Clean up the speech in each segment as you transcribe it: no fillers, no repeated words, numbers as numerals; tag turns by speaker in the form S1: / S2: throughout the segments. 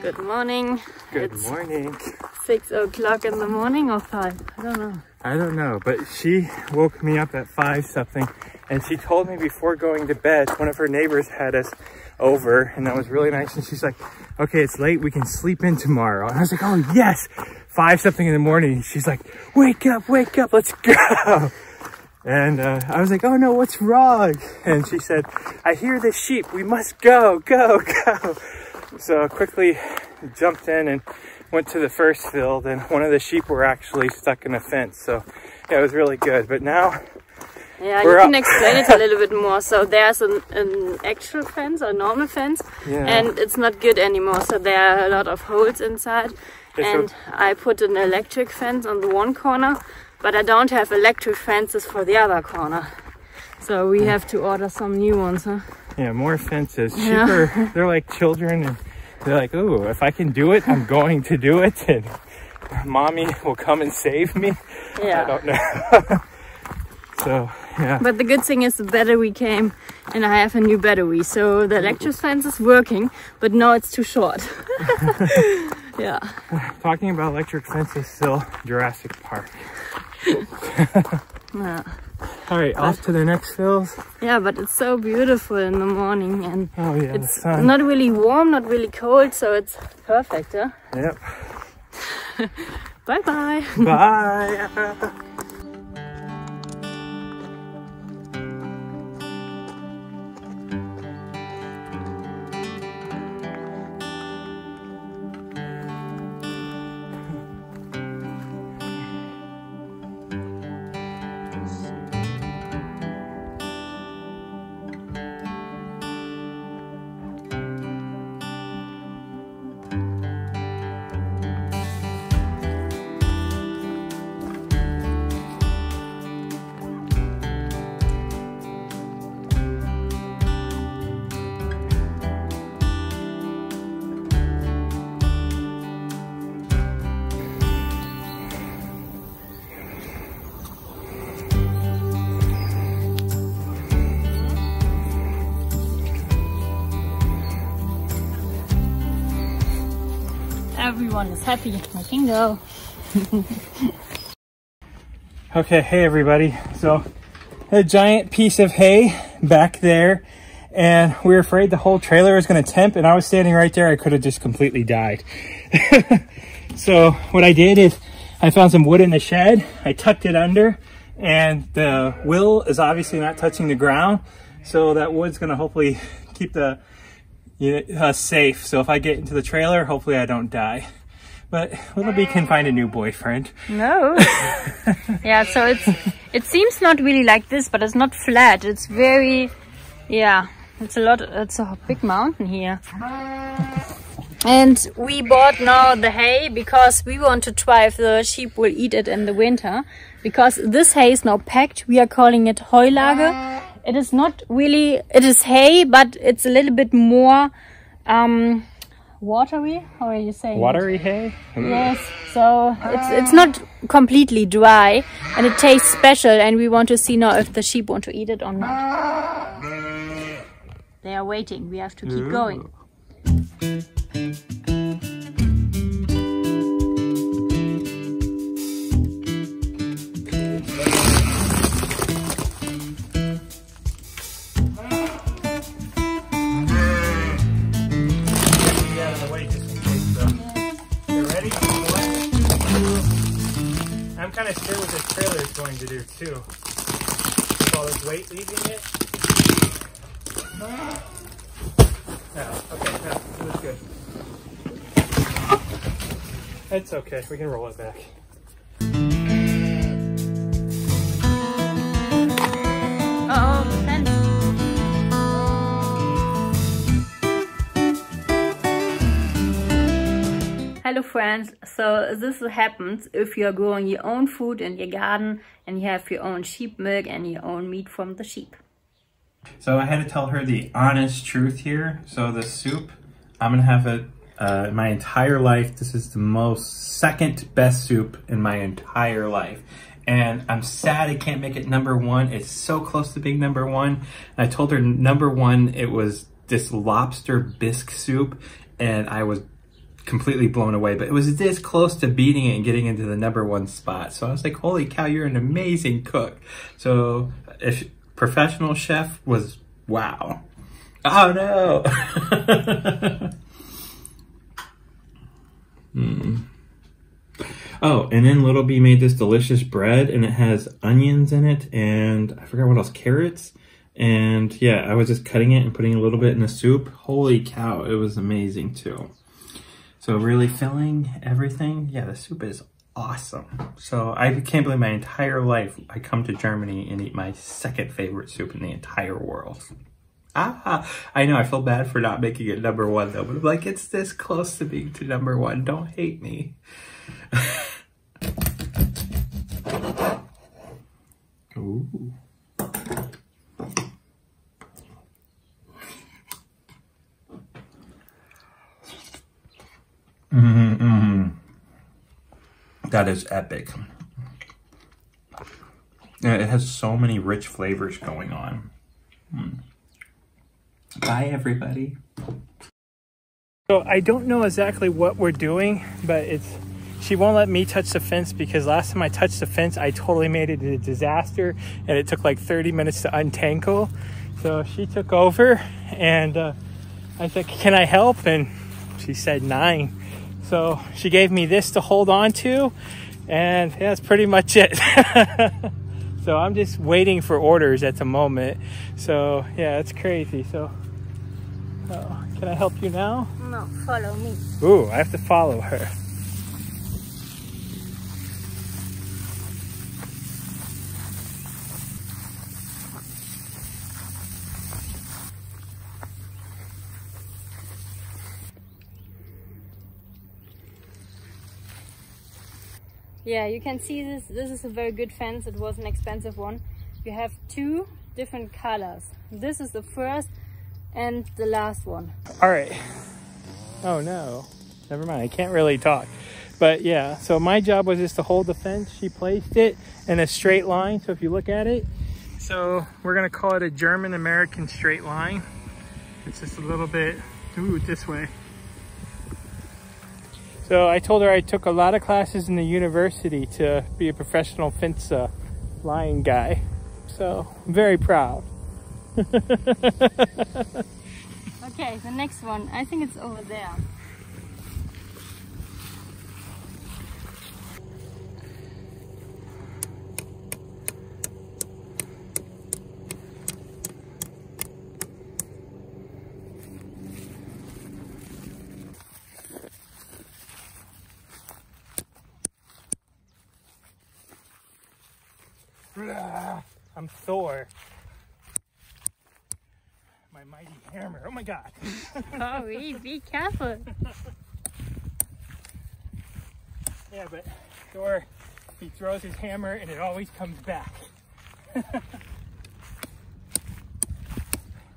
S1: Good morning.
S2: Good morning.
S1: 6 o'clock in the morning or 5? I don't know.
S2: I don't know, but she woke me up at 5 something, and she told me before going to bed, one of her neighbors had us over, and that was really nice. And she's like, okay, it's late, we can sleep in tomorrow. And I was like, oh yes, 5 something in the morning. She's like, wake up, let's go. And I was like, oh no, what's wrong? And she said, I hear the sheep, we must go. So I quickly jumped in and went to the first field, and one of the sheep were actually stuck in a fence. So yeah, it was really good. But now
S1: yeah, you can explain it a little bit more. So there's an actual fence, a normal fence, and it's not good anymore. So there are a lot of holes inside. And I put an electric fence on the one corner, but I don't have electric fences for the other corner. So we have to order some new ones, huh?
S2: Yeah, more fences. Yeah. They're like children, and they're like, oh, if I can do it, I'm going to do it, and mommy will come and save me.
S1: Yeah.
S2: I don't know. So, yeah.
S1: But the good thing is the battery came, and I have a new battery. So the electric fence is working, but now it's too short. Yeah.
S2: Talking about electric fences, still Jurassic Park.
S1: Yeah.
S2: All right, off to the next field.
S1: Yeah, but it's so beautiful in the morning, and
S2: it's
S1: not really warm, not really cold, so it's perfect, huh?
S2: Yep.
S1: Bye-bye.
S2: Bye.
S1: Everyone is happy. I can go.
S2: Okay, hey everybody. So a giant piece of hay back there, and we were afraid the whole trailer was going to temp, and I was standing right there. I could have just completely died. So what I did is I found some wood in the shed. I tucked it under, and the wheel is obviously not touching the ground, so that wood's going to hopefully keep the safe. So if I get into the trailer, hopefully I don't die. But Little can find a new boyfriend.
S1: No. Yeah, so it seems not really like this, but it's not flat. It's very, yeah, it's a big mountain here. And we bought now the hay because we want to try if the sheep will eat it in the winter. Because this hay is now packed. We are calling it Heulage. It is not really, it is hay, but it's a little bit more watery. How are you saying?
S2: Watery hay?
S1: Yes. So it's not completely dry, and it tastes special, and we want to see now if the sheep want to eat it or not. They are waiting. We have to keep going.
S2: I'm kind of scared what this trailer is going to do too. With all this weight leaving it. Okay, no, it was good. It's okay, we can roll it back.
S1: Uh-oh, the fence. Hello friends, so this happens if you're growing your own food in your garden and you have your own sheep milk and your own meat from the sheep.
S2: So I had to tell her the honest truth here. So the soup, I'm gonna have it my entire life. This is the second best soup in my entire life. And I'm sad I can't make it #1. It's so close to being #1. And I told her #1, it was this lobster bisque soup, and I was
S3: completely blown away, but it was this close to beating it and getting into the #1 spot. So I was like, holy cow, you're an amazing cook. So if professional chef was, wow. Oh no. Oh, and then Little Bee made this delicious bread, and it has onions in it, and I forgot what else, carrots. And yeah, I was just cutting it and putting a little bit in the soup. Holy cow, it was amazing too. So really filling everything. Yeah, the soup is awesome. So I can't believe my entire life I come to Germany and eat my second favorite soup in the entire world. I know, I feel bad for not making it #1 though, but I'm like, it's this close to being to #1. Don't hate me. Ooh. That is epic. Yeah, it has so many rich flavors going on. Bye, everybody.
S2: So I don't know exactly what we're doing, but she won't let me touch the fence because last time I touched the fence, I totally made it a disaster and it took like 30 minutes to untangle. So she took over and I said, can I help? And she said 9. So she gave me this to hold on to, and yeah, that's pretty much it. So I'm just waiting for orders at the moment. So yeah, it's crazy. So can I help you now?
S1: No, follow me.
S2: Ooh, I have to follow her.
S1: Yeah, you can see this. This is a very good fence. It was an expensive one. You have 2 different colors. This is the first and the last one.
S2: All right. Oh no, never mind. I can't really talk. But yeah, so my job was just to hold the fence. She placed it in a straight line. So if you look at it, so we're gonna call it a German-American straight line. It's just a little bit, ooh, this way. So I told her I took a lot of classes in the university to be a professional fence line guy. So I'm very proud.
S1: Okay, the next one. I think it's over there.
S2: I'm Thor. My mighty hammer. Oh my god.
S1: Oh, be careful.
S2: Yeah, but Thor, he throws his hammer and it always comes back.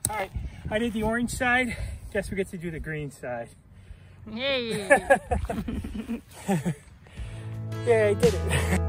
S2: Alright, I did the orange side. Guess we get to do the green side.
S1: Yay!
S2: Yeah, I did it.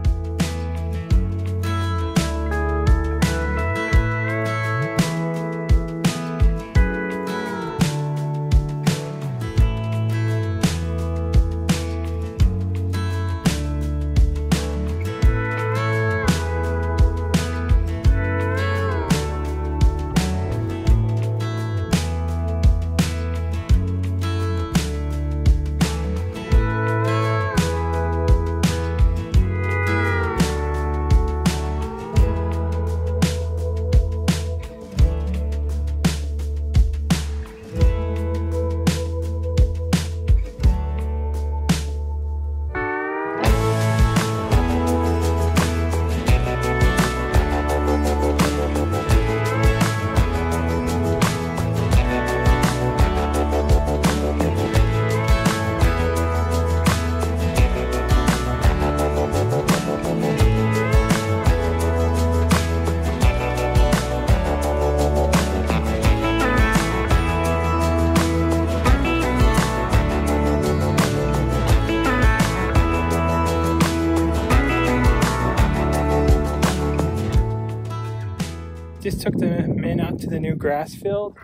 S2: Just took the men out to the new grass field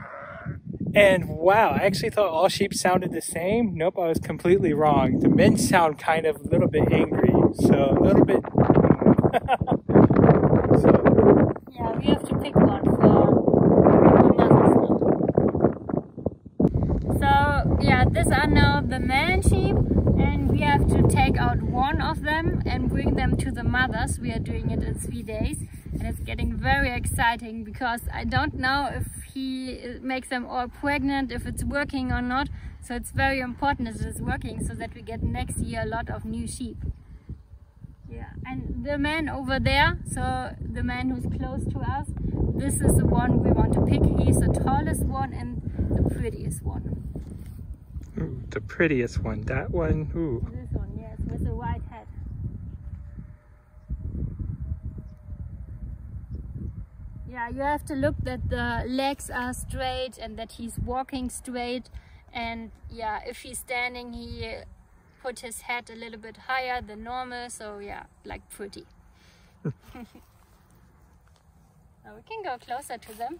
S2: And wow, I actually thought all sheep sounded the same. Nope, I was completely wrong. The men sound kind of a little bit angry, so a little bit. So.
S1: Yeah, we have to pick one for mothers. So yeah, these are now the man sheep, and we have to take out one of them and bring them to the mothers. We are doing it in 3 days, and it's getting very exciting because I don't know if he makes them all pregnant, if it's working or not. So it's very important that it's working so that we get next year a lot of new sheep. Yeah, and the man over there, so the man who's close to us, this is the one we want to pick. He's the tallest one and the prettiest one.
S2: Ooh, the prettiest one, that one, ooh.
S1: This one, yes, with the white head. Yeah, you have to look that the legs are straight and that he's walking straight. And yeah, if he's standing, he put his head a little bit higher than normal. So yeah, like pretty. Now we can go closer to them.